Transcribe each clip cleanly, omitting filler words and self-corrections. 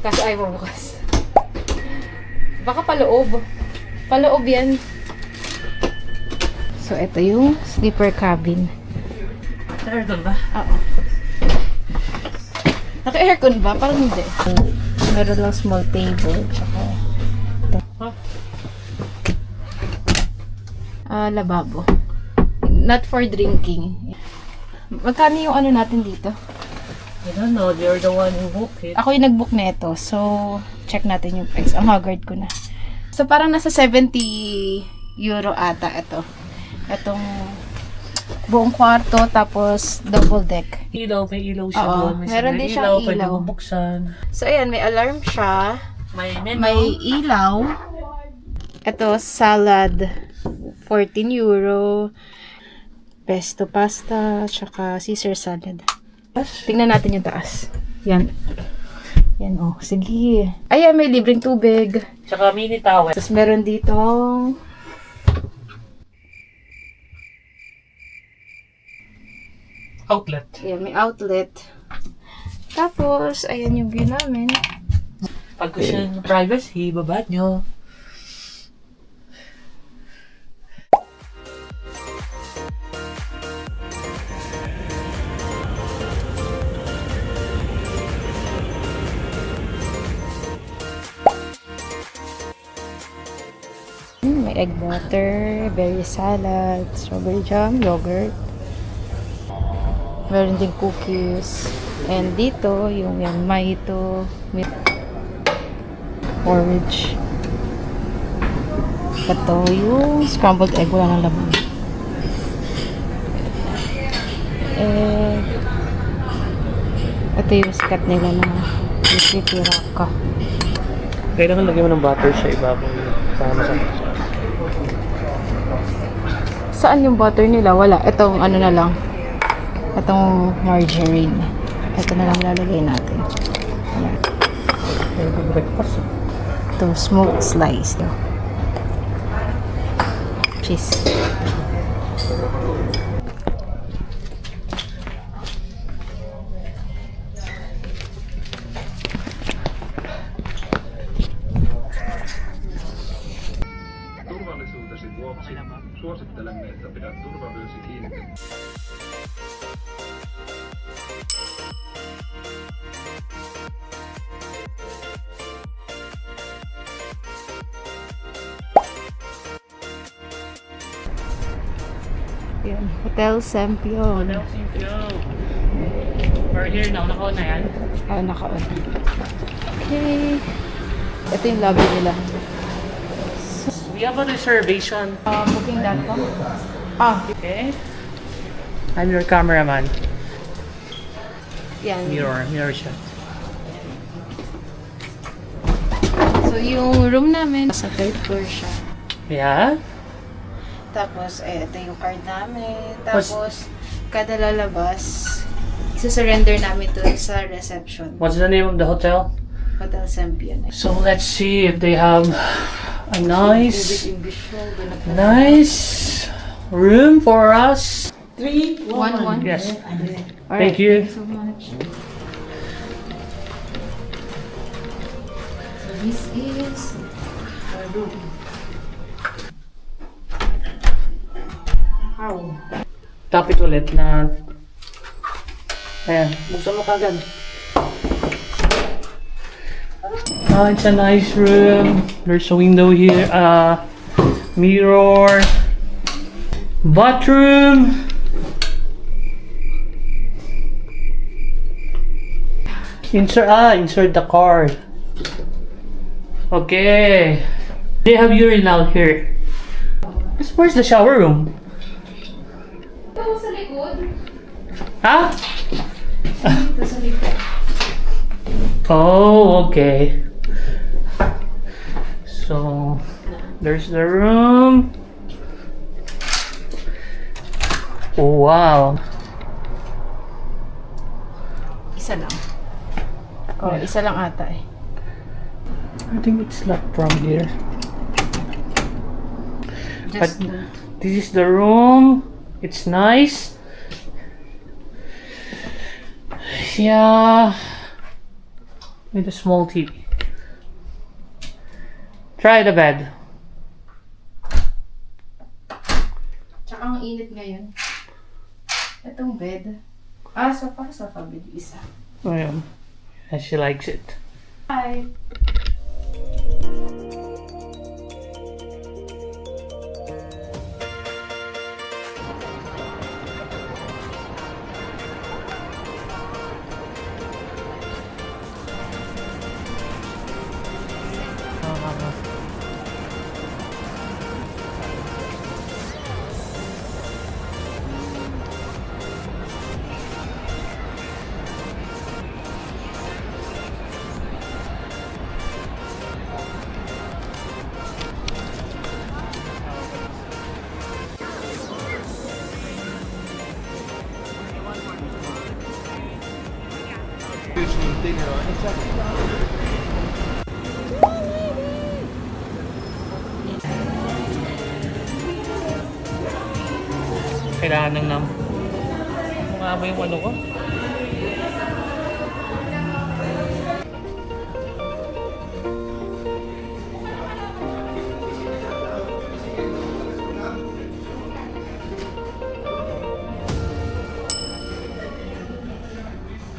Kasi ayaw bukas. Baka paloob. Paloob yan. So, ito yung sleeper cabin. Naka-aircon ba? Oo. Naka-aircon ba? Parang hindi. Meron lang small table. Tsaka ito. Lababo. Not for drinking. Magkano yung ano natin dito? I don't know. You're the one who booked it. Ako yung nag-book na ito. So, check natin yung price. Ang haggard ko na. So, parang nasa 70 euro ata ito. Itong buong kwarto, tapos double deck. Ilaw, may ilaw siya Oo, doon. May meron din siyang pwede ilaw. mo buksan. So, ayan, may alarm siya. May menu. May ilaw. Ito, salad. 14 euro. Pesto pasta, tsaka Caesar salad. Tingnan natin yung taas. Yan. Yan, oh. Sige. Ayan, may libreng tubig. Tsaka mini towel. Tapos meron ditong Outlet. ayan, may outlet. Tapos, ayan yung view namin. Pag gusto nyo ng privacy, baba nyo. May egg butter, berry salad, strawberry jam, yogurt. Meron din cookies. And dito, yung yan, mojito, with porridge. Ito, yung scrambled egg, wala nang laman. Egg. Ito yung sikat nila na Piraka. Kailangan lagyan mo ng butter sa ibabaw. Para masarap. Saan yung butter nila? Wala. Itong ano na lang. Itong margarine. Ito na lang lalagay natin. Ayan. Breakfast. Ito, smoked slice. Cheese. Turvallisuutesi vuoksi suosittelemme, että pidät turvavyösi kiinni. Yan. Hotel Sempion. We're here now. Naka-on na yan. Naka-on. Okay. Ito yung lobby nila. We have a reservation. Booking.com. Okay. I'm your cameraman. Yan. Mirror shot. So, yung room namin, sa third floor siya. Yeah? Tapos, ito yung card namin. Tapos, kada lalabas, surrender namin to sa reception. What's the name of the hotel? Hotel Sempion. So let's see if they have a nice room for us. 1-1. Yes. Alright, Thank you. Thank you so much. So this is our room. How? Tap it ulit na... Ayan, buksan mo kagad. Oh, it's a nice room. There's a window here. Mirror. Bathroom. Insert the card. Okay. They have urinal here. Where's the shower room? Ito sa likod. Huh? Ito sa likod. Oh, okay. So, there's the room. Oh, wow. Isa lang. Oh, isa lang ata eh. I think it's not from here. Just But this is the room. It's nice. Yeah. With a small TV. Try the bed. Tsaka ang init ngayon. Itong bed. Sofa bed isa. Ayan. And she likes it. Hi. Kailangan ng mga ba yung ano ko?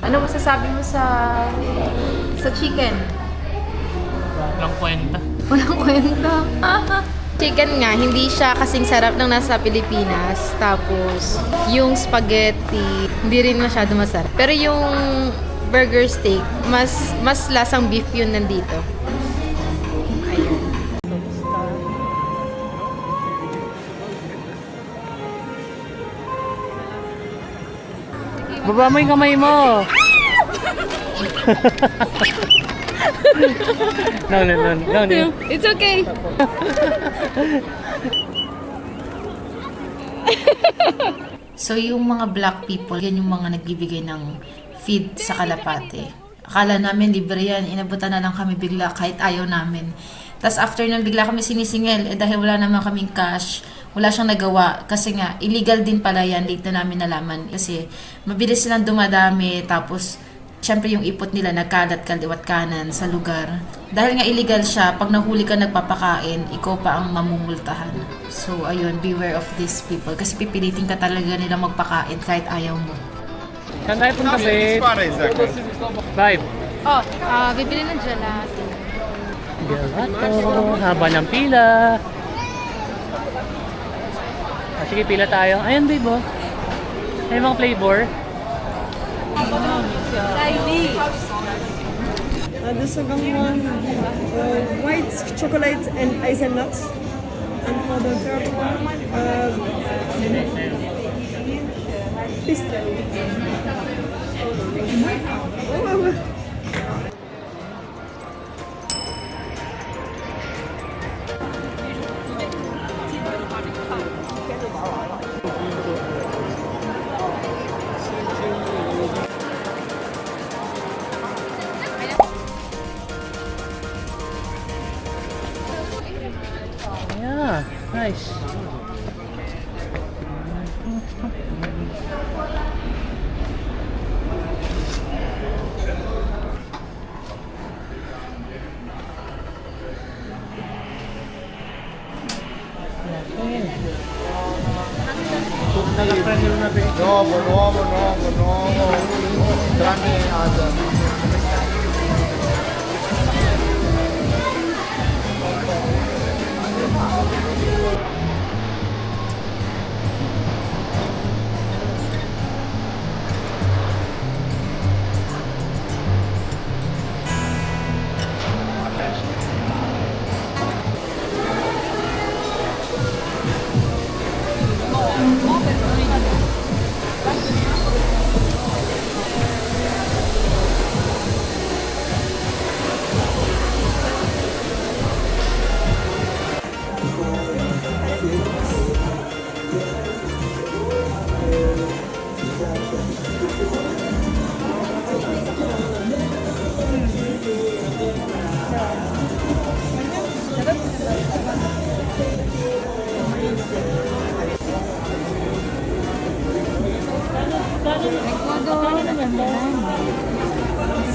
Ano masasabi mo sa chicken? Walang kwenta. Walang kwenta. Chicken nga, hindi siya kasing sarap ng nasa Pilipinas. Tapos, yung spaghetti, hindi rin masyado masarap. Pero yung burger steak, mas lasang beef yun nandito. Ayun. Baba mo yung kamay mo! No. It's okay. So, yung mga black people, yan yung mga nagbibigay ng feed sa kalapate. Akala namin libre yan, inabutan na lang kami bigla kahit ayaw namin. Tapos after nun, bigla kami sinisingil, dahil wala naman kaming cash, wala siyang nagawa. Kasi nga, illegal din pala yan, late na namin nalaman. Kasi mabilis silang dumadami, tapos syempre yung ipot nila nagkalat kaliwat kanan sa lugar. Dahil nga illegal siya, pag nahuli ka nagpapakain, ikaw pa ang mamumultahan. So ayun, beware of these people. Kasi pipilitin ka talaga nila magpakain kahit ayaw mo. Saan tayo punta, babe? Vibe. Bibili ng gelato. Gelato. Haba ng pila. Sige, pila tayo. Ayan, babe, oh. Ay, mga flavor. The second one, white chocolate and hazelnuts. And for the third one, pistol. Yeah, nice. Nuovo. Tranne ad...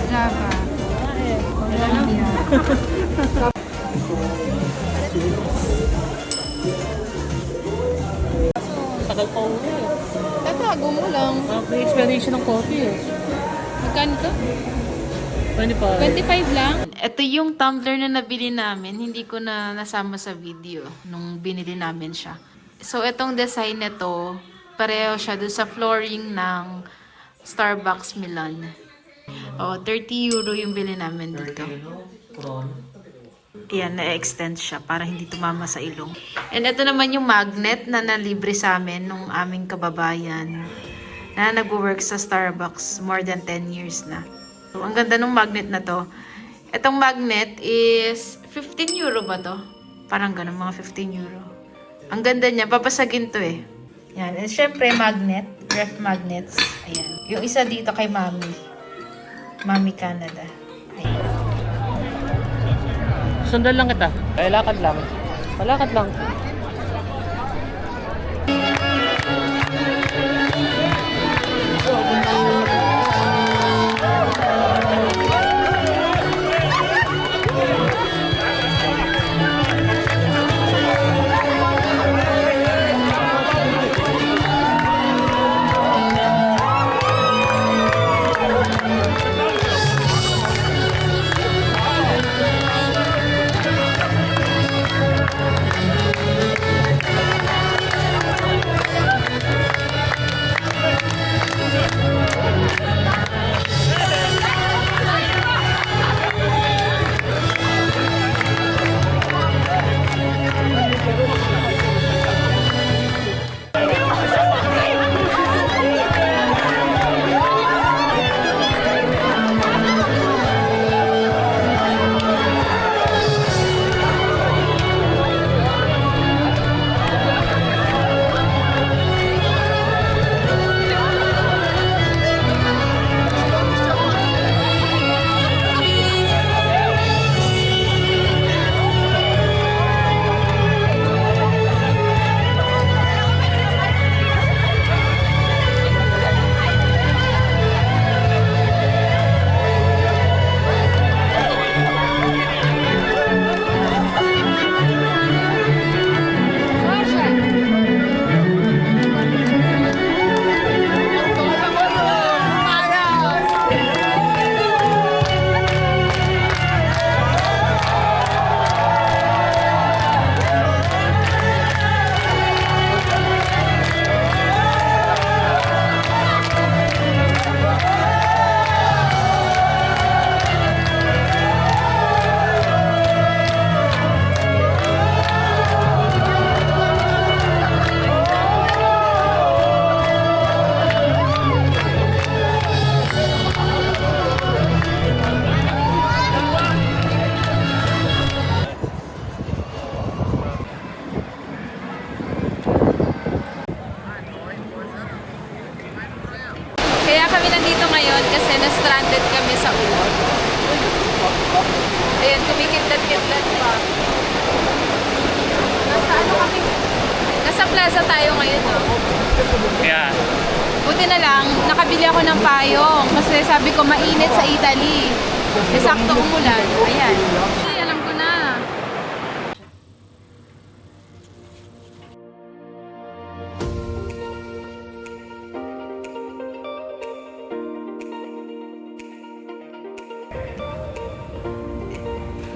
Java. Tagal pa uwi. Tatago mo lang. May expiration ng coffee eh. Magkano to? 25. 25 lang. Ito yung tumbler na nabili namin. Hindi ko na nasama sa video nung binili namin siya. So, itong design nito, pareho siya doon sa flooring ng Starbucks Milan. Oh, 30 euro yung bili namin dito. Yan, na-extend siya para hindi tumama sa ilong. And ito naman yung magnet na nalibre sa amin nung aming kababayan na nag-work sa Starbucks more than 10 years na. So, ang ganda ng magnet na to. Itong magnet is 15 euro ba to? Parang ganun, mga 15 euro. Ang ganda niya, papasagin to eh. Yan, and syempre magnet, ref magnets. Ayan. Yung isa dito kay Mami. Mami Canada. Ayan. Sundan lang kita. Ay, lakad lang. Palakad lang. Kaya kami nandito ngayon kasi na-stranded kami sa ulan. Ayan, kumikidlat-kidlat pa. Nasa ano kami? Nasa plaza tayo ngayon, no? Yeah. Buti na lang, nakabili ako ng payong kasi sabi ko mainit sa Italy. Sakto umulan. Ayan. Ay, alam ko na.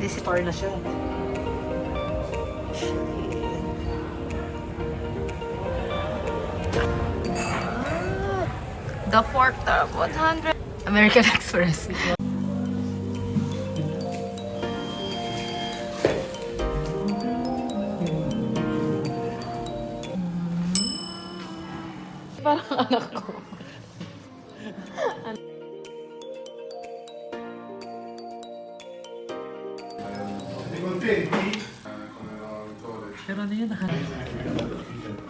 This store na siya. The Fork Top 100. American Express. Parang anak ko. Pero ano yun?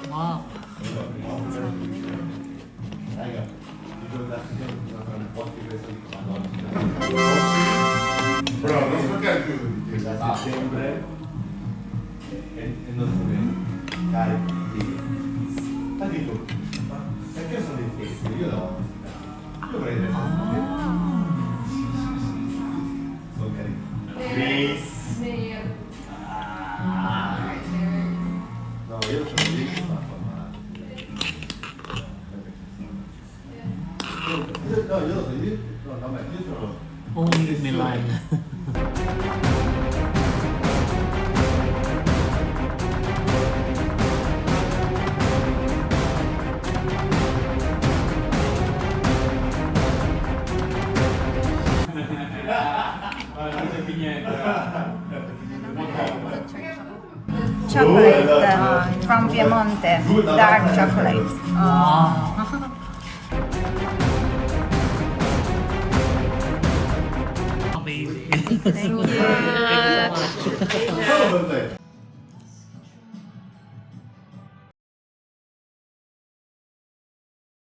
Wow. Però non spaccare più di settembre e non si vede. Carichi. Ma dico, perché sono dei festi? Io l'avevo visitato. Io vorrei vedere. Ace. No, io sono lì che fa male. No, io sono lì. No, no, ma io sono... Only Milan. Chocolate from Piemonte, dark chocolate. Amazing. Thank you. Sono per te.